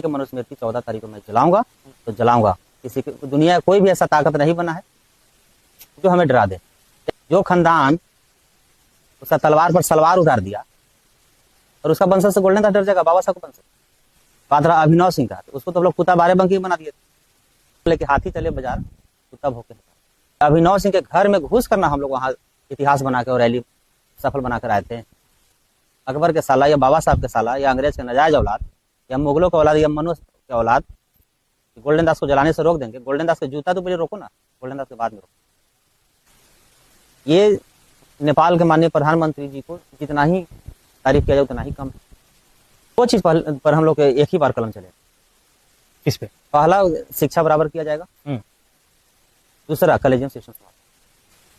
कि मनुस्मृति 14 तारीख को मैं जलाऊंगा तो जलाऊंगा। किसी की दुनिया कोई भी ऐसा ताकत नहीं बना है जो हमें डरा दे। जो खानदान उसका तलवार पर सलवार उतार दिया और उसका वंशज से गोल्डन दास डर जाएगा। बाबा साहब को वंशज बात रहा अभिनव सिंह का, तो उसको तो हम लोग कुत्ता बारे बंकी बना दिए थे, लेकिन हाथी चले बाजार कुत्ता भोके। अभिनव सिंह के घर में घुस करना हम लोग वहां इतिहास बना के और रैली सफल बनाकर आए थे। अकबर के साला या बाबा साहब के साला या अंग्रेज के नाजायज औलाद या मुगलों के औलाद या मनुष्य के औलाद गोल्डन दास को जलाने से रोक देंगे। गोल्डन दास का जूता तो पहले रोको ना, गोल्डन दास के बाद में रोको। ये नेपाल के माननीय प्रधानमंत्री जी को जितना ही तारीफ किया जाए उतना ही कम है। दो चीज पर हम लोग एक ही बार कलम चले। किस पे? पहला शिक्षा बराबर किया जाएगा, दूसरा कॉलेजियम सिस्टम समाज।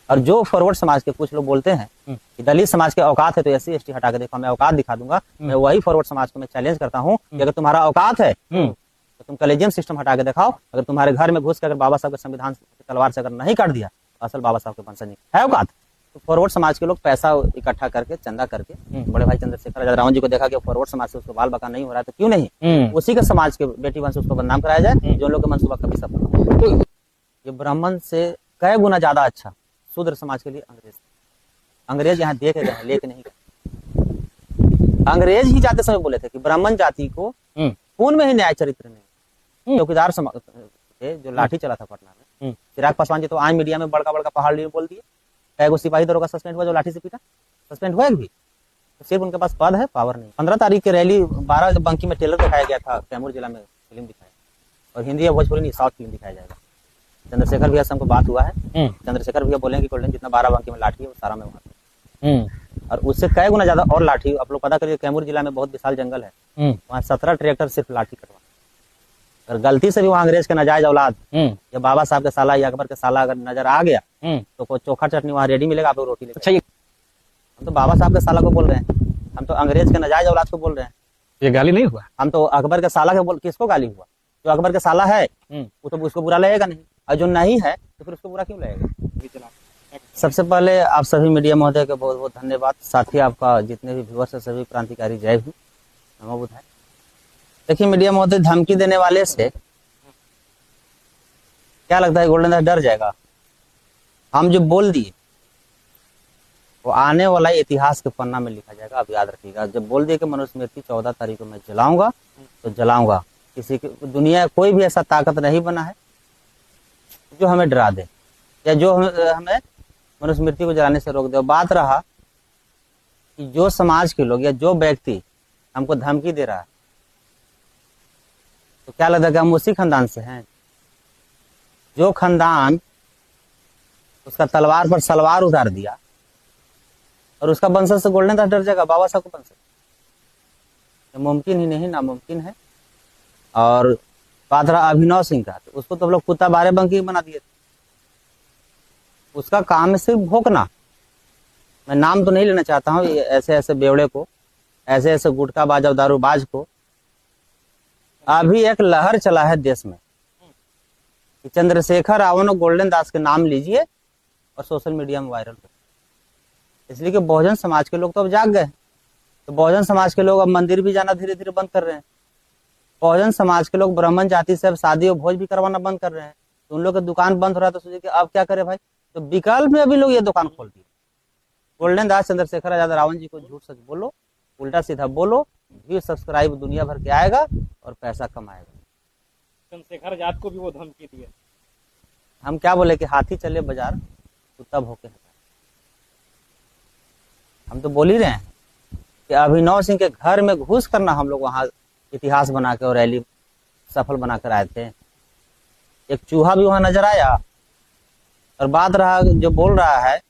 और जो फॉरवर्ड समाज के कुछ लोग बोलते हैं कि दलित समाज के औकात है तो SC ST हटा के देखो, मैं औकात दिखा दूंगा। मैं वही फॉरवर्ड समाज को मैं चैलेंज करता हूँ कि अगर तुम्हारा औकात है तो तुम कॉलेजियम सिस्टम हटा के दिखाओ। अगर तुम्हारे घर में घुस के अगर बाबा साहब के संविधान तलवार से अगर नहीं काट दिया तो असल बाबा साहब के वंशज नहीं है औकात। तो फॉरवर्ड समाज के लोग पैसा इकट्ठा करके चंदा करके बड़े भाई चंद्रशेखर आजाद रावण जी को देखा कि फॉरवर्ड समाज से उसको बाल बका नहीं हो रहा है तो क्यों नहीं उसी के समाज के बेटी वंश उसको बदनाम कराया जाए जो लोग के मनसूबा कभी सफल। तो ये ब्राह्मण से कई गुना ज्यादा अच्छा शूद्र समाज के लिए अंग्रेज यहाँ देख गए हैं लेके नहीं गए। अंग्रेज ही जाते समय बोले थे कि ब्राह्मण जाति को खून में ही न्याय चरित्र नहीं। चौकीदार समाज थे जो लाठी चला था पटना में, चिराग पासवान जी तो आज मीडिया में बड़का बड़का पहाड़ लिए बोल दिए। कई सिपाही दरों का सस्पेंड हुआ जो लाठी से पीटा, सस्पेंड हुआ भी तो सिर्फ उनके पास पद है, पावर नहीं। 15 तारीख की रैली 12 बंकी में ट्रेलर दिखाया गया था, कैमूर जिला में फिल्म दिखाया और हिंदी या भोजपुरी नहीं साउथ फिल्म दिखाया जाएगा। चंद्रशेखर भैया से हमको बात हुआ है, चंद्रशेखर भैया बोलेंगे गोल्डन जितना 12 बंकी में लाठी है वो सारा में वहां और उससे कई गुना ज्यादा और लाठी। आप लोग पता करिए कैमूर जिला में बहुत विशाल जंगल है, वहाँ 17 ट्रैक्टर सिर्फ लाठी कटवा। अगर गलती से भी वहाँ अंग्रेज के नाजायज औलाद या बाबा साहब के साला या अकबर के साला अगर नजर आ गया तो कोई चोखा चटनी वहाँ रेडी मिलेगा, आप लोग रोटी लेकर। अच्छा, हम तो बाबा साहब के साला को बोल रहे हैं, हम तो अंग्रेज के नाजायज औलाद को बोल रहे हैं। ये गाली नहीं हुआ? हम तो अकबर के साला के किसको गाली हुआ? जो अकबर के साला है वो तो उसको बुरा लगेगा नहीं, और जो नहीं है तो फिर उसको बुरा क्यों लगेगा। सबसे पहले आप सभी मीडिया महोदय के बहुत बहुत धन्यवाद। साथ ही आपका जितने भी व्यूअर्स है सभी क्रांतिकारी जय भी नमो बुद्धाय। देखिए मीडिया महोदय, धमकी देने वाले से क्या लगता है गोल्डन दास डर जाएगा? हम जो बोल दिए वो आने वाला इतिहास के पन्ना में लिखा जाएगा। आप याद रखिएगा, जब बोल दिए कि मनुस्मृति 14 तारीख को मैं जलाऊंगा तो जलाऊंगा। किसी की दुनिया कोई भी ऐसा ताकत नहीं बना है जो हमें डरा दे या जो हमें मनुस्मृति को जलाने से रोक दे। बात रहा कि जो समाज के लोग या जो व्यक्ति हमको धमकी दे रहा है तो क्या लगता है कि हम उसी खानदान से हैं? जो खानदान उसका तलवार पर सलवार उतार दिया और उसका वंशज से गोल्डन दास डर जाएगा। बाबा साहब को वंशज मुमकिन ही नहीं, नामुमकिन है। और बात रहा अभिनव सिंह का, तो उसको तो हम लोग कुत्ता बारे बंकी बना दिए थे। उसका काम है सिर्फ भोंकना। मैं नाम तो नहीं लेना चाहता हूँ, ऐसे ऐसे बेवड़े को, ऐसे ऐसे गुटखाबाज और दारूबाज को अभी एक लहर चला है देश में कि चंद्रशेखर रावण और गोल्डन दास के नाम लीजिए और सोशल मीडिया में वायरल करिए। इसलिए कि बहुजन समाज के लोग तो अब जाग गए, तो बहुजन समाज के लोग अब मंदिर भी जाना धीरे धीरे बंद कर रहे हैं। बहुजन समाज के लोग ब्राह्मण जाति से अब शादी और भोज भी करवाना बंद कर रहे हैं। तो उन लोग की दुकान बंद हो रहा है, तो सोचिए कि अब क्या करे भाई। तो विकल्प में अभी लोग ये दुकान खोल दिए। गोल्डन दास चंद्रशेखर आजाद रावण जी को झूठ सच बोलो, उल्टा सीधा बोलो, व्यू सब्सक्राइब दुनिया भर के आएगा और पैसा कमाएगा। चंद्रशेखर आजाद को भी वो धमकी दिए। हम क्या बोले कि हाथी चले बाजार कुत्ता भोके। हम तो बोल ही रहे हैं कि अभिनव सिंह के घर में घुस करना हम लोग वहां इतिहास बना के और रैली सफल बनाकर आए थे। एक चूहा भी वहां नजर आया। और बात रहा जो बोल रहा है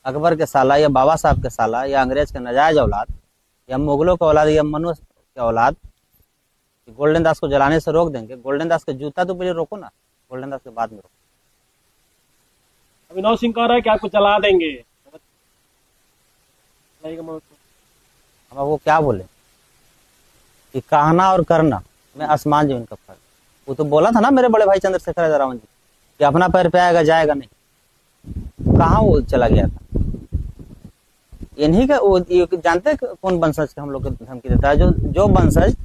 अकबर के साला या बाबा साहब के साला या अंग्रेज के नाजायज औलाद या मुगलों के औलाद या मनुष्य के औलाद गोल्डन दास को जलाने से रोक देंगे। गोल्डन दास का जूता तो पहले रोको ना, गोल्डन दास के बाद में रोको। अभिनव सिंह कह रहा है कि आपको जला देंगे। हम वो क्या बोले कि कहना और करना में आसमान जमीन का फर्क। वो तो बोला था ना मेरे बड़े भाई चंद्रशेखर आजाद रावण जी कि अपना पैर पे आएगा जाएगा नहीं। कहाँ वो चला गया था? इन्हीं का वो जानते कौन वंशज के हम लोग को धमकी देता है? जो वंशज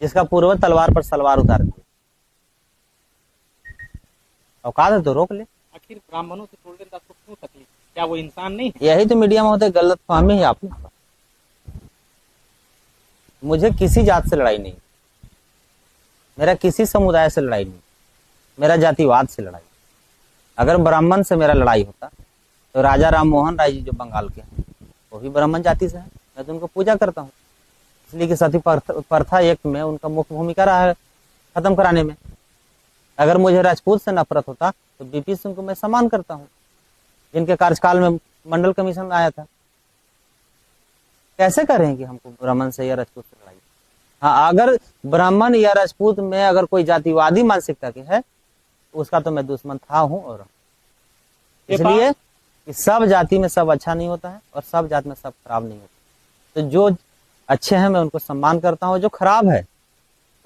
जिसका पूर्वज तलवार पर सलवार उतार दिए। औकात है तो रोक ले। आखिर ब्राह्मणों से टोलरेंस आपको क्यों तकलीफ? क्या वो इंसान नहीं है? यही तो मीडिया में होता है, गलत फहमी है आप। मुझे किसी जात से लड़ाई नहीं, मेरा किसी समुदाय से लड़ाई नहीं, मेरा जातिवाद से लड़ाई। अगर ब्राह्मण से मेरा लड़ाई होता तो राजा राम मोहन राय जी जो बंगाल के हैं वो भी ब्राह्मण जाति से हैं, मैं तो उनको पूजा करता हूँ। इसलिए कि सती प्रथा एक्ट में उनका मुख्य भूमिका रहा है खत्म कराने में। अगर मुझे राजपूत से नफरत होता तो बीपी सिंह को मैं सम्मान करता हूँ, जिनके कार्यकाल में मंडल कमीशन आया था। कैसे करें कि हमको ब्राह्मण से या राजपूत से लड़ाई? हाँ, अगर ब्राह्मण या राजपूत में अगर कोई जातिवादी मानसिकता के है उसका तो मैं दुश्मन था हूं। और इसलिए कि सब जाति में सब अच्छा नहीं होता है और सब जाति में सब खराब नहीं होता। तो जो अच्छे हैं मैं उनको सम्मान करता हूँ, जो खराब है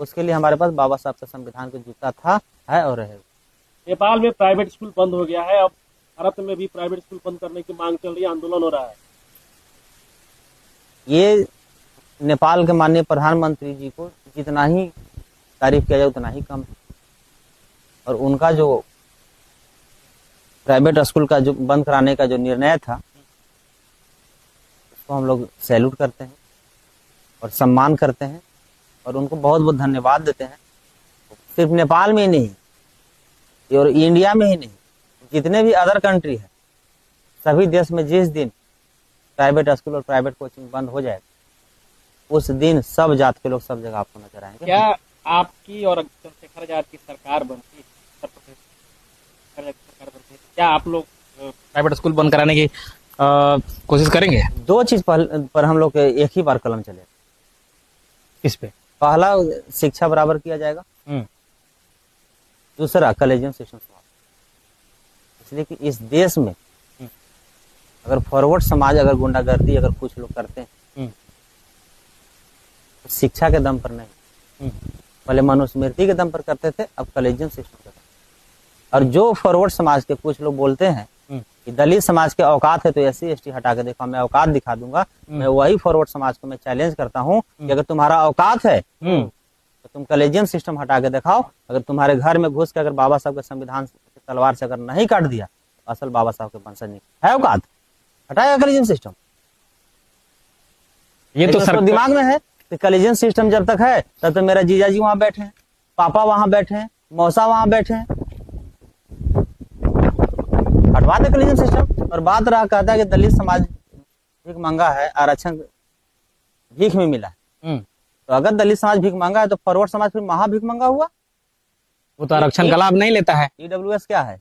उसके लिए हमारे पास बाबा साहब का संविधान का जूता था, है और रहेगा। नेपाल में प्राइवेट स्कूल बंद हो गया है, अब भारत में भी प्राइवेट स्कूल बंद करने की मांग चल रही है, आंदोलन हो रहा है। ये नेपाल के माननीय प्रधानमंत्री जी को जितना ही तारीफ किया जाए उतना ही कम है। और उनका जो प्राइवेट स्कूल का जो बंद कराने का जो निर्णय था उसको हम लोग सैल्यूट करते हैं और सम्मान करते हैं और उनको बहुत बहुत धन्यवाद देते हैं। सिर्फ नेपाल में ही नहीं और इंडिया में ही नहीं, जितने भी अदर कंट्री है सभी देश में जिस दिन प्राइवेट स्कूल और प्राइवेट कोचिंग बंद हो जाएगा उस दिन सब जात के लोग सब जगह आपको नजर आएंगे। क्या आपकी और चंद्रशेखर आजाद की सरकार बनती, क्या आप लोग प्राइवेट स्कूल बंद कराने की कोशिश करेंगे? दो चीज पर हम लोग एक ही बार कलम चले। किस पे? पहला, शिक्षा बराबर किया जाएगा। दूसरा, कॉलेजियम सिस्टम समाप्त। इसलिए कि इस देश में अगर फॉरवर्ड समाज अगर गुंडागर्दी अगर कुछ लोग करते हैं तो शिक्षा के दम पर नहीं, पहले मनुस्मृति के दम पर करते थे, अब कॉलेजियम सिस्टम के दम। और जो फॉरवर्ड समाज के कुछ लोग बोलते हैं कि दलित समाज के औकात है तो SC ST हटा के देखो, मैं औकात दिखा दूंगा। मैं वही फॉरवर्ड समाज को मैं चैलेंज करता हूं कि अगर तुम्हारा औकात है तो तुम कॉलेजियम सिस्टम हटा के दिखाओ। अगर तुम्हारे घर में घुस के अगर बाबा साहब के संविधान तलवार से अगर नहीं काट दिया तो असल बाबा साहब के वंशज नहीं है। औकात हटाएगा कॉलेजियम सिस्टम? ये तो सर दिमाग में है कि कॉलेजियम सिस्टम जब तक है तब तो मेरा जीजा जी वहां बैठे हैं, पापा वहां बैठे हैं, मौसा वहां बैठे हैं। हटवा दे कॉलेजियम सिस्टम। और बात रहा कहता है कि दलित समाज भीख मांगा है, आरक्षण भीख में मिला है। तो अगर दलित समाज भीख मांगा है तो फॉरवर्ड समाज फिर महाभीख मांगा हुआ। वो तो आरक्षण का लाभ नहीं लेता है। EWS क्या है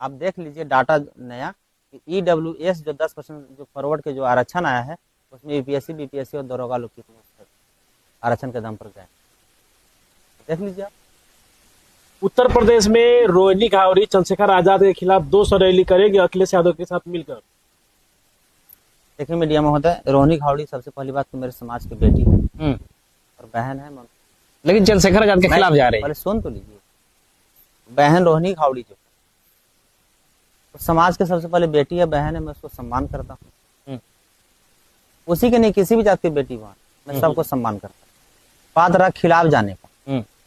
आप देख लीजिए डाटा नया, EWS जो 10% जो फॉरवर्ड के जो आरक्षण आया है उसमें UPSC BPSC और दरोगा लोग कितने आरक्षण के दम पर गए, देख लीजिए आप। उत्तर प्रदेश में रोहिणी घावरी चंद्रशेखर आजाद के खिलाफ 200 रैली करेगी अखिलेश यादव के साथ मिलकर। देखिए मीडिया में होता है, रोहिणी घावड़ी सबसे पहली बात तो मेरे समाज की बेटी है और बहन है, लेकिन चंद्रशेखर आजाद के खिलाफ जा रही है। पहले सुन तो लीजिए, बहन रोहिणी घावड़ी जो तो समाज के सबसे पहले बेटी है, बहन है, मैं उसको सम्मान करता हूँ। उसी के नहीं किसी भी जात की बेटी वहां मैं सबको सम्मान करता हूँ। बात रहा खिलाफ जाने का,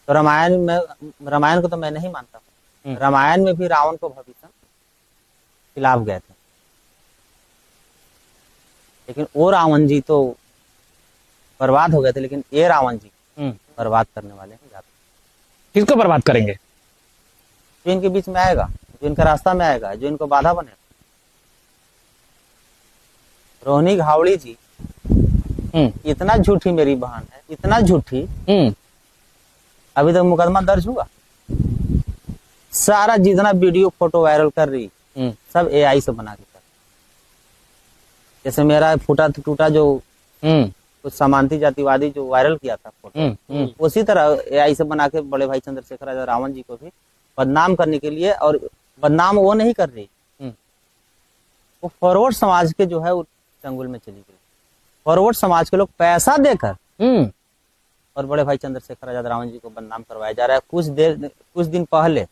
तो रामायण को तो मैं नहीं मानता हूँ। रामायण में भी रावण को भविष्य खिलाफ गए थे, लेकिन वो रावण जी तो बर्बाद हो गए थे, लेकिन ये रावण जी बर्बाद करने वाले हैं जाते। किसको बर्बाद करेंगे? जो इनके बीच में आएगा, जो इनका रास्ता में आएगा, जो इनको बाधा बनेगा। रोहिणी घावड़ी जी इतना झूठी मेरी बहन है, इतना झूठी, अभी तक मुकदमा दर्ज हुआ। सारा जितना वीडियो फोटो वायरल कर रही सब AI से बना के कर। जैसे मेरा फूटा टूटा जो कुछ समांती जातिवादी जो वायरल किया था फोटो, उसी तरह AI से बना के बड़े भाई चंद्रशेखर आजाद रावण जी को भी बदनाम करने के लिए, और बदनाम वो नहीं कर रही, वो फॉरवर्ड समाज के जो है वो चंगुल में चली गई। फॉरवर्ड समाज के लोग पैसा देकर और बड़े भाई चंद्रशेखर आजाद रावण जी को बदनाम करवाया जा रहा है। कुछ दिन पहले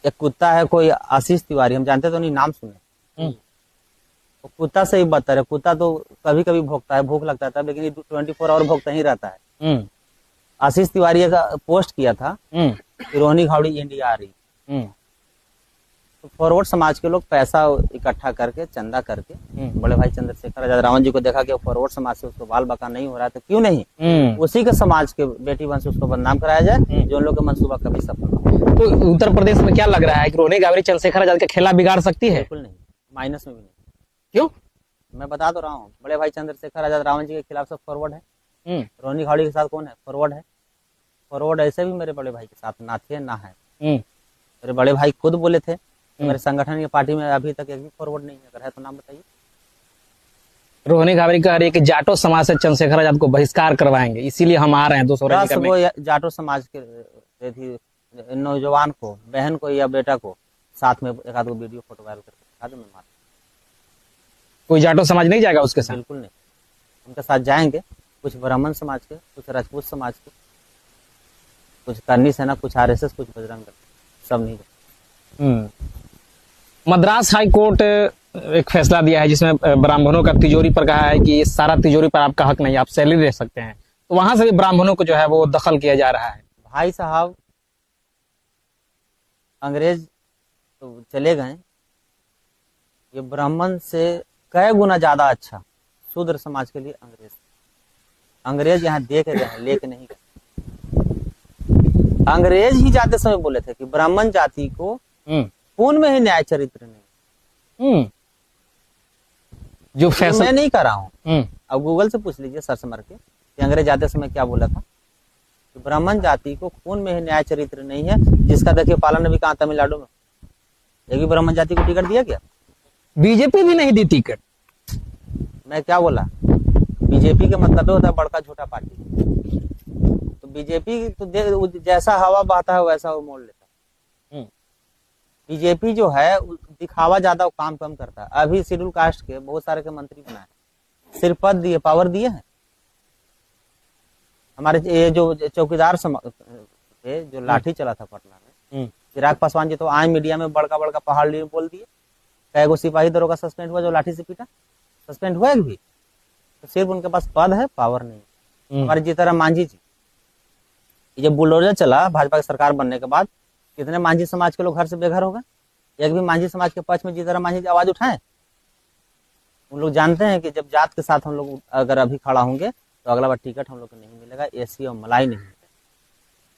एक कुत्ता है कोई आशीष तिवारी, हम जानते तो नहीं, नाम सुने, वो कुत्ता से ही बदतर है। कुत्ता तो कभी कभी भौंकता है, भूख लगता है तब, लेकिन ये 24 आवर भौंकता ही रहता है। आशीष तिवारी का पोस्ट किया था कि रोहिणी घावड़ी इंडिया आ रही। तो फॉरवर्ड समाज के लोग पैसा इकट्ठा करके, चंदा करके बड़े भाई चंद्रशेखर आजाद रावण जी को देखा कि फॉरवर्ड समाज से उसको बाल बका नहीं हो रहा है, तो क्यों नहीं उसी के समाज के बेटी बहन से उसको बदनाम कराया जाए, जो उन लोग का मंसूबा कभी सफल हो। तो उत्तर प्रदेश में क्या लग रहा है कि रोहिणी घावड़ी चंद्रशेखर आजाद का खेला बिगाड़ सकती है? बिल्कुल नहीं, माइनस में भी नहीं। क्यों? मैं बता तो रहा हूँ, बड़े भाई चंद्रशेखर आजाद रावण जी के खिलाफ सब फॉरवर्ड है। रोहिणी घावड़ी के साथ कौन है? फॉरवर्ड है। फॉरवर्ड ऐसे भी मेरे बड़े भाई के साथ ना थे ना है। मेरे बड़े भाई खुद बोले थे मेरे संगठन की पार्टी में अभी तक एक भी फॉरवर्ड नहीं है। अगर है तो नाम बताइए। रोहिणी घावड़ी कह रही है कि जाटो समाज से चंद्रशेखर आजाद को बहिष्कार करवाएंगे, इसीलिए हम आ रहे हैं 200 रैली करने। वो जाटो समाज के नौजवान को, बहन को या बेटा को साथ में एक आध वीडियो फोटो वायरल करके दिखा दो, मैं मार। कोई जाटो समाज नहीं जाएगा उसके साथ? बिल्कुल नहीं, उनके साथ जाएंगे कुछ ब्राह्मण समाज के, कुछ राजपूत समाज के, कुछ करनी सेना, कुछ आरएसएस, कुछ बजरंग दल, सब नहीं जाएंगे। मद्रास हाई कोर्ट एक फैसला दिया है जिसमें ब्राह्मणों का तिजोरी पर कहा है कि सारा तिजोरी पर आपका हक नहीं, आप सैलरी दे सकते हैं। तो वहां से भी ब्राह्मणों को जो है वो दखल किया जा रहा है। भाई साहब, अंग्रेज तो चले गए, ये ब्राह्मण से कई गुना ज्यादा अच्छा शूद्र समाज के लिए अंग्रेज यहाँ देख रहे हैं, लेके नहीं गए। अंग्रेज ही जाते समय बोले थे कि ब्राह्मण जाति को खून में ही न्याय चरित्र नहीं। जो फैसला मैं नहीं कर रहा हूँ, अब गूगल से पूछ लीजिए सर्च मार के कि अंग्रेज जाते समय क्या बोला था। कि ब्राह्मण जाति को खून में ही न्याय चरित्र नहीं है, जिसका देखिए पालन अभी कहाँ तमिलनाडु में एक भी ब्राह्मण जाति को टिकट दिया गया? बीजेपी भी नहीं दी टिकट। मैं क्या बोला? बीजेपी का मतलब होता है बड़का झूठा पार्टी। तो बीजेपी तो जैसा हवा बहता है वैसा वो मोड़ लेता है। बीजेपी जो है दिखावा ज्यादा, काम कम करता है। अभी शेड्यूल कास्ट के बहुत सारे के मंत्री बनाए, सिर्फ पद दिए, पावर दिए हैं। हमारे ये जो चौकीदार थे, जो लाठी चला था पटना में, चिराग पासवान जी तो आए मीडिया में बड़का बड़का पहाड़ लिए बोल दिए। कई सिपाही दरों का सस्पेंड हुआ जो लाठी से पीटा, सस्पेंड हुआ भी। तो सिर्फ उनके पास पद है, पावर नहीं। हमारे जीताराम मांझी जी, जब बुलडोजर चला भाजपा की सरकार बनने के बाद, कितने मांझी समाज के लोग घर से बेघर हो गए। एक भी मांझी समाज के पक्ष में जीताराम मांझी जी आवाज उठाए? उन लोग जानते हैं कि जब जात के साथ हम लोग अगर अभी खड़ा होंगे तो अगला बार टिकट हम लोग को नहीं मिलेगा, एसी और मलाई नहीं मिलेगा।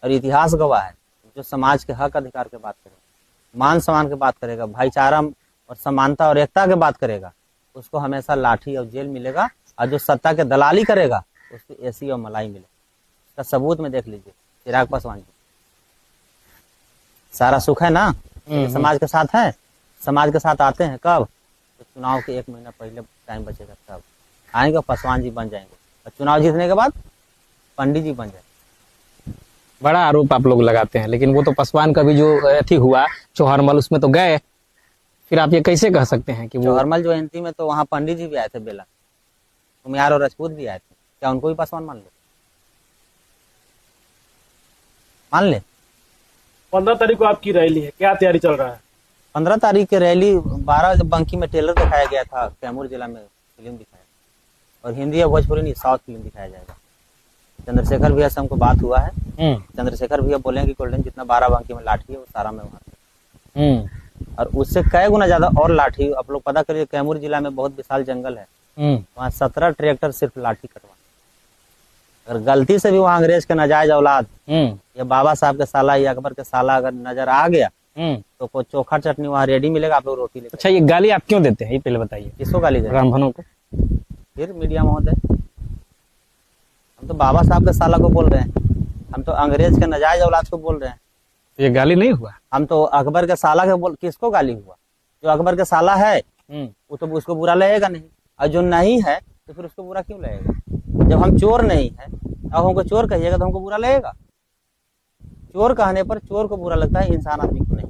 और इतिहास गवाह है, जो समाज के हक अधिकार की बात करेगा, मान सम्मान की बात करेगा, भाईचारा और समानता और एकता की बात करेगा, उसको हमेशा लाठी और जेल मिलेगा। और जो सत्ता के दलाली करेगा उसको एसी और मलाई मिलेगा। इसका सबूत में देख लीजिए, चिराग पासवान जी। सारा सुख है ना, समाज के साथ है। समाज के साथ आते हैं कब? तो चुनाव के 1 महीना पहले टाइम बचेगा तब आएंगे, पासवान जी बन जाएंगे। और चुनाव जीतने के बाद पंडित जी बन जाएंगे। बड़ा आरोप आप लोग लगाते हैं, लेकिन वो तो पासवान का भी जो अथी हुआ चौहरमल, उसमें तो गए। फिर आप ये कैसे कह सकते हैं कि वो चौहरमल जो एंटी में, तो वहाँ पंडित जी भी आए थे, बेला कुमियार और राजपूत भी आए थे। क्या उनको भी पासवान मान ले? मान ले। 15 तारीख को आपकी रैली है, क्या तैयारी चल रहा है? 15 तारीख की रैली 12 बंकी में टेलर दिखाया गया था, कैमूर जिला में फिल्म दिखाया, और हिंदी और भोजपुरी नहीं, साउथ फिल्म दिखाया जाएगा। चंद्रशेखर भैया से हमको बात हुआ है। चंद्रशेखर भैया बोलेंगे गोल्डन जितना 12 बंकी में लाठी है वो सारा में वहाँ, और उससे कई गुना ज्यादा और लाठी। आप लोग पता करिए, कैमूर जिला में बहुत विशाल जंगल है, वहाँ 17 ट्रैक्टर सिर्फ लाठी कटवा। अगर गलती से भी वहाँ अंग्रेज के नाजायज औलाद या बाबा साहब के साला या अकबर के साला अगर नजर आ गया तो कोई चोखा चटनी वहाँ रेडी मिलेगा, आप लोग रोटी लेकर। अच्छा, ये गाली आप क्यों देते हैं, ये पहले बताइए। किसको गाली दे? ब्राह्मणों को। फिर मीडिया महोदय, हम तो बाबा साहब के साला को बोल रहे हैं, हम तो अंग्रेज के नाजायज औलाद को बोल रहे हैं। ये गाली नहीं हुआ? हम तो अकबर के साला के बोल, किसको गाली हुआ? जो अकबर के साला है वो तो उसको बुरा लगेगा नहीं, और जो नहीं है तो फिर उसको बुरा क्यों लगेगा? जब हम चोर नहीं है, अब हमको चोर कहिएगा तो हमको बुरा लगेगा? चोर कहने पर चोर को बुरा लगता है, इंसान आदमी को नहीं।